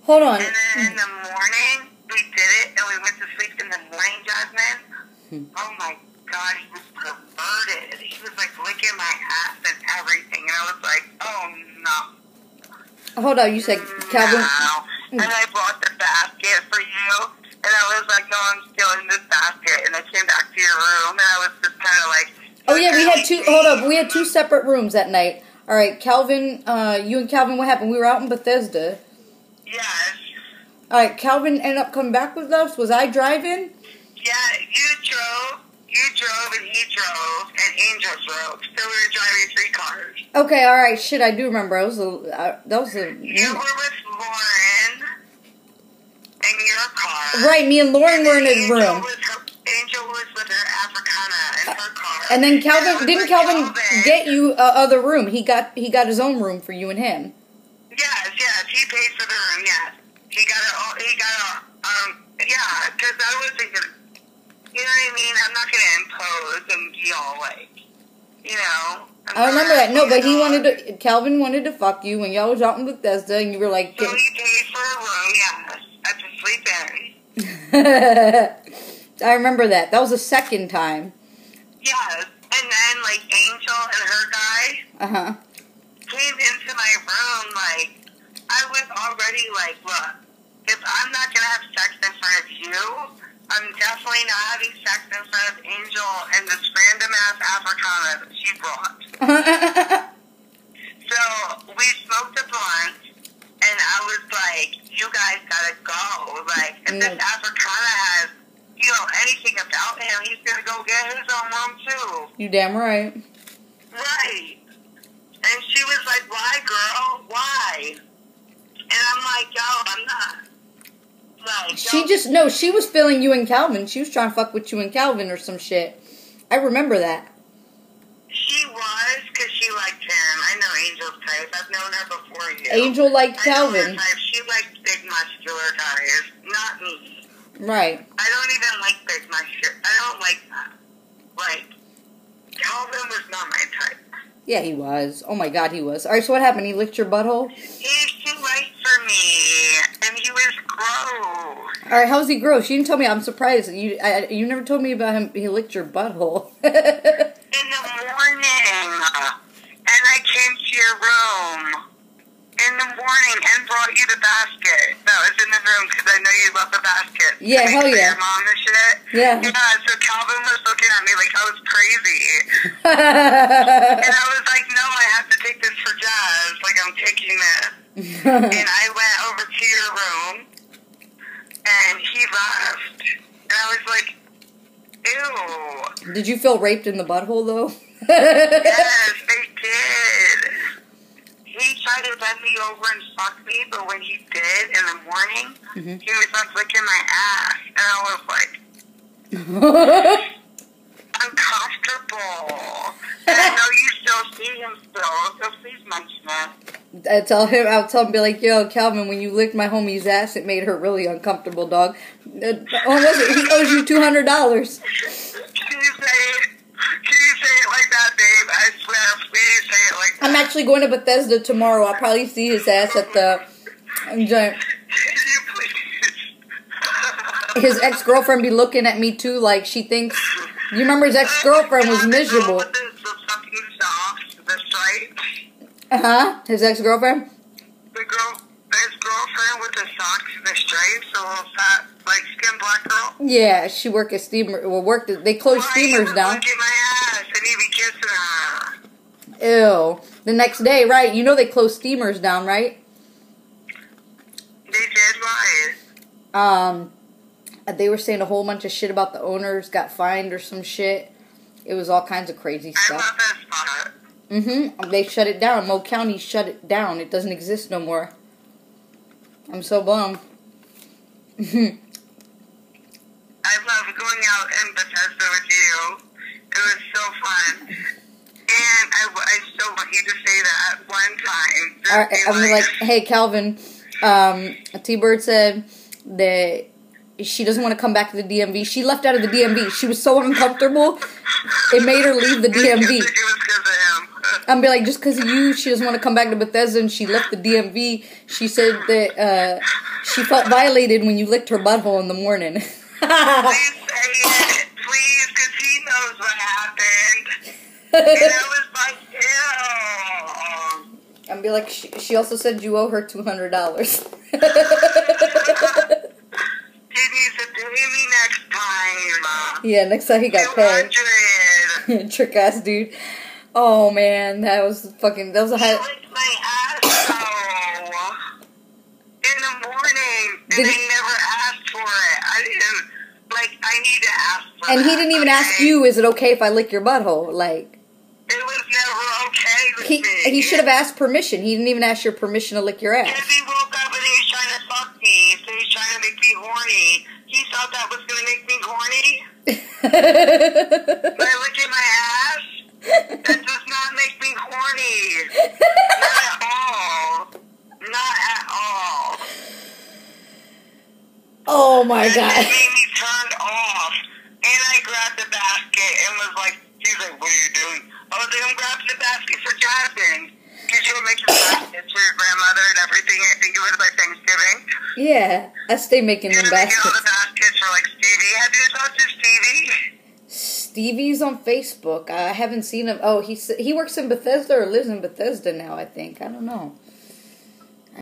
Hold on. And then in the morning, we did it, and we went to sleep in the morning, Jasmine. Oh, my God, he was perverted. He was, like, licking my ass and everything. And I was like, oh, no. Hold on, you said Calvin... No. And I brought the basket for you. And I was like, no, I'm still in this basket. And I came back to your room, and I was just kind of like... Oh, yeah, we had two... Hold up, we had two separate rooms that night. All right, Calvin, you and Calvin, what happened? We were out in Bethesda. Yes. All right, Calvin ended up coming back with us. Was I driving? Yeah, you drove, and he drove, and Angel drove. So we were driving 3 cars. Okay, all right, shit, I do remember. That was a... You were with Lauren in your car. Right, me and Lauren were in his room. Angel was with her Africana in her car. And then Calvin, didn't Calvin get you other room? He got his own room for you and him. Yes, he paid for the room, yes. He got yeah, because I was thinking, you know what I mean? I'm not going to impose and be all like, you know. I remember that. No, but Calvin wanted to fuck you when y'all was out in Bethesda, and you were like... So he paid for a room, yes. I had to sleep in. I remember that. That was the second time. Yes. And then, like, Angel and her guy came into my room, like, I was already like, look, if I'm not going to have sex in front of you, I'm definitely not having sex in front of Angel and this random-ass Africana that she brought. So, we smoked a blunt, and I was like, you guys gotta go. Like, if this Africana has, you know, anything about him, he's gonna go get his own room, too. You damn right. Right. And she was like, why, girl? Why? And I'm like, yo, I'm not. Like, She was feeling you and Calvin. She was trying to fuck with you and Calvin or some shit. I remember that. She was, because she liked him. I know Angel's type. I've known her before you. Angel liked Calvin. She liked big muscular guys, not me. Right. I don't even like big muscular. I don't like that. Like, Calvin was not my type. Yeah, he was. Oh my God, he was. All right, so what happened? He licked your butthole? He's too light for me, and he was gross. All right, how's he gross? You didn't tell me. I'm surprised. You never told me about him. He licked your butthole. In the morning, and I came to your room in the morning and brought you the basket that was in the room because I know you love the basket. Yeah, hell yeah. Your mom and shit. Yeah. Yeah, so Calvin was looking at me like I was crazy. And I was like, no, I have to take this for Jazz. Like, I'm taking this. And I went over to your room, and he left. And I was like, ew. Did you feel raped in the butthole, though? Yes, I did. He tried to bend me over and fuck me, but when he did in the morning, he was like licking my ass. And I was like, uncomfortable. And I know you still see him still, so please mention it. I'll tell him, be like, yo, Calvin, when you licked my homie's ass, it made her really uncomfortable, dog. He owes you $200. Can you say it? Can you say it like that, babe? I swear, please say it like that. I'm actually going to Bethesda tomorrow. I'll probably see his ass at the... Can you please? His ex-girlfriend be looking at me, too, like she thinks... You remember his ex-girlfriend was miserable. His ex-girlfriend? His girlfriend with the socks and the stripes, a little fat, like, skin black girl? Yeah, she worked at steamer. Well, they closed steamers down. Look at my ass and he be kissing her. Ew. The next day, right? You know they closed steamers down, right? They did, why? They were saying a whole bunch of shit about the owners got fined or some shit. It was all kinds of crazy stuff. I love that spot. They shut it down. Mo County shut it down. It doesn't exist no more. I'm so bummed. I love going out in Bethesda with you. It was so fun. And I still want you to say that one time. All right, I'm like, hey, Calvin, T-Bird said that she doesn't want to come back to the DMV. She left out of the DMV. She was so uncomfortable, it made her leave the DMV. I'm be like, just because of you, she doesn't want to come back to Bethesda, and she left the DMV. She said that She felt violated when you licked her butthole in the morning. Please say it. Please, because he knows what happened. And I was like, ew. And be like, she also said you owe her $200. He needs to pay me next time. Yeah, next time he got paid. 200. Trick ass dude. Oh man, that was a high. He licked my asshole in the morning, and I never asked for it. I didn't, I need to ask for it. And he didn't even ask you, is it okay if I lick your butthole? Like, it was never okay with me. He should have asked permission. He didn't even ask your permission to lick your ass. Because he woke up and he was trying to fuck me, so he's trying to make me horny. He thought that was going to make me horny. By licking my ass? That does not make me horny. Not at all. Not at all. Oh my God. It made me turned off. And I grabbed the basket and was like, he's like, what are you doing? I was like, I'm grabbing the basket for Jasmine. Because you were making baskets for your grandmother and everything. I think it was like Thanksgiving. Yeah, I stay making them baskets. You're making all the baskets for Stevie. Have you talked to Stevie? Stevie's on Facebook. I haven't seen him. Oh, he works in Bethesda or lives in Bethesda now, I think. I don't know.